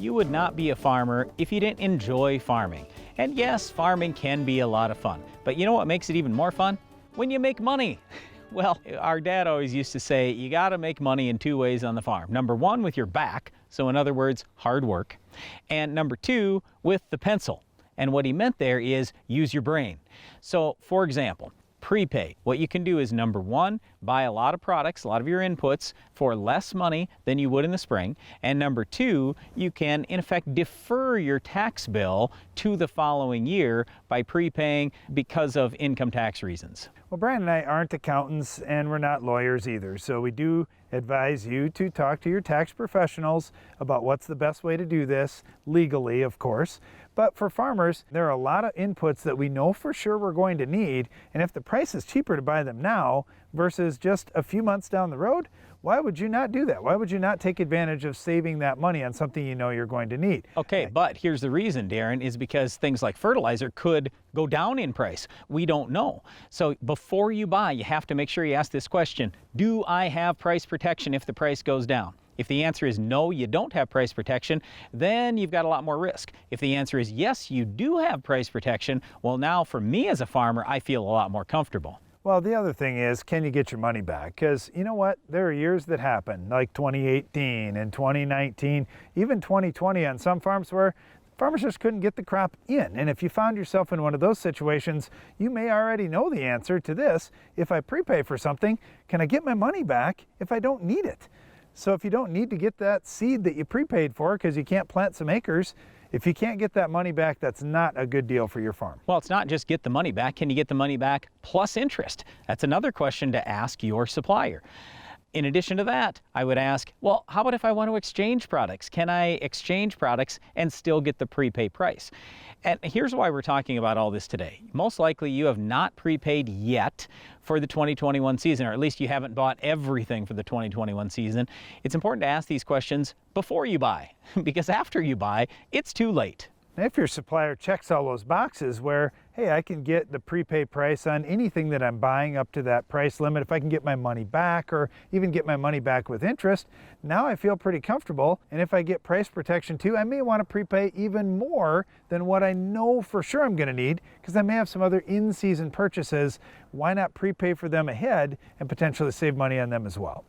you would not be a farmer if you didn't enjoy farming. And yes, farming can be a lot of fun. But you know what makes it even more fun? When you make money. Well, our dad always used to say, you gotta make money in two ways on the farm. Number one, with your back, so in other words, hard work. And number two, with the pencil. And what he meant there is use your brain. So, for example, prepay. What you can do is, number one, buy a lot of products, a lot of your inputs for less money than you would in the spring. And number two, you can in effect defer your tax bill to the following year by prepaying because of income tax reasons. Well, Brian and I aren't accountants and we're not lawyers either, so we do advise you to talk to your tax professionals about what's the best way to do this, legally of course. But for farmers, there are a lot of inputs that we know for sure we're going to need, and if the price is cheaper to buy them now versus just a few months down the road, why would you not do that? Why would you not take advantage of saving that money on something you know you're going to need? Okay, but here's the reason, Darren, is because things like fertilizer could go down in price. We don't know. So before you buy, you have to make sure you ask this question: do I have price protection if the price goes down? If the answer is no, you don't have price protection, then you've got a lot more risk. If the answer is yes, you do have price protection, well, now for me as a farmer, I feel a lot more comfortable. Well, the other thing is, can you get your money back? Because you know what? There are years that happen, like 2018 and 2019, even 2020 on some farms where farmers just couldn't get the crop in. And if you found yourself in one of those situations, you may already know the answer to this. If I prepay for something, can I get my money back if I don't need it? So if you don't need to get that seed that you prepaid for because you can't plant some acres, if you can't get that money back, that's not a good deal for your farm. Well, it's not just get the money back. Can you get the money back plus interest? That's another question to ask your supplier. In addition to that, I would ask, well, how about if I want to exchange products? Can I exchange products and still get the prepay price? And here's why we're talking about all this today. Most likely you have not prepaid yet for the 2021 season, or at least you haven't bought everything for the 2021 season. It's important to ask these questions before you buy, because after you buy, it's too late. If your supplier checks all those boxes where, hey, I can get the prepay price on anything that I'm buying up to that price limit, if I can get my money back or even get my money back with interest, now I feel pretty comfortable. And if I get price protection too, I may want to prepay even more than what I know for sure I'm going to need, because I may have some other in-season purchases. Why not prepay for them ahead and potentially save money on them as well?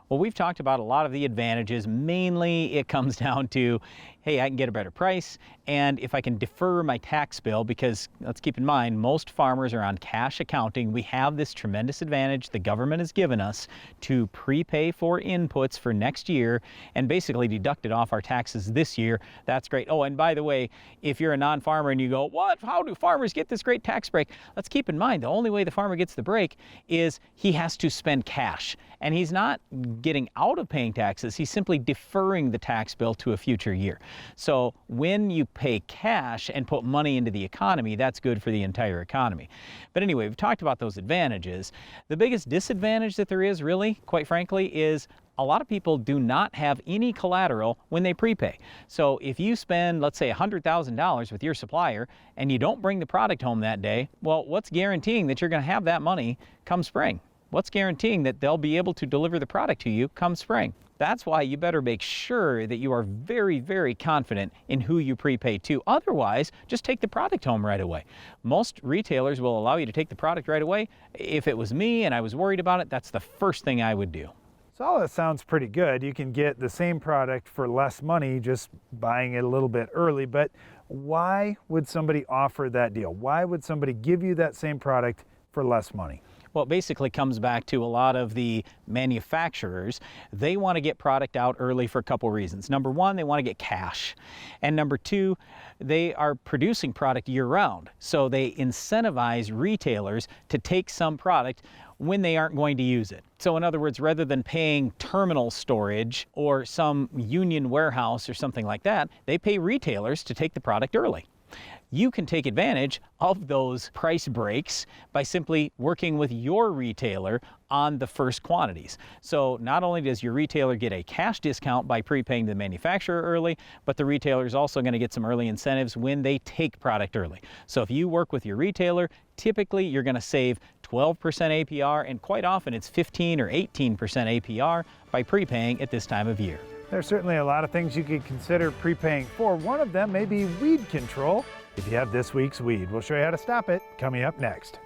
Well, we've talked about a lot of the advantages. Mainly it comes down to, hey, I can get a better price, and if I can defer my tax bill, because let's keep in mind, most farmers are on cash accounting. We have this tremendous advantage the government has given us to prepay for inputs for next year and basically deduct it off our taxes this year. That's great. Oh, and by the way, if you're a non-farmer and you go, what? How do farmers get this great tax break? Let's keep in mind, the only way the farmer gets the break is he has to spend cash. And he's not getting out of paying taxes, he's simply deferring the tax bill to a future year. So when you pay cash and put money into the economy, that's good for the entire economy. But anyway, we've talked about those advantages. The biggest disadvantage that there is, really, quite frankly, is a lot of people do not have any collateral when they prepay. So if you spend, let's say, $100,000 with your supplier and you don't bring the product home that day, well, what's guaranteeing that you're going to have that money come spring? What's guaranteeing that they'll be able to deliver the product to you come spring? That's why you better make sure that you are very, very confident in who you prepay to. Otherwise, just take the product home right away. Most retailers will allow you to take the product right away. If it was me and I was worried about it, that's the first thing I would do. So all that sounds pretty good. You can get the same product for less money just buying it a little bit early, but why would somebody offer that deal? Why would somebody give you that same product for less money? Well, it basically comes back to a lot of the manufacturers. They want to get product out early for a couple reasons. Number one, they want to get cash. And number two, they are producing product year-round. So they incentivize retailers to take some product when they aren't going to use it. So in other words, rather than paying terminal storage or some union warehouse or something like that, they pay retailers to take the product early. You can take advantage of those price breaks by simply working with your retailer on the first quantities. So not only does your retailer get a cash discount by prepaying the manufacturer early, but the retailer is also going to get some early incentives when they take product early. So if you work with your retailer, typically you're going to save 12% APR, and quite often it's 15 or 18% APR by prepaying at this time of year. There's certainly a lot of things you could consider prepaying for. One of them may be weed control. If you have this week's weed, we'll show you how to stop it coming up next.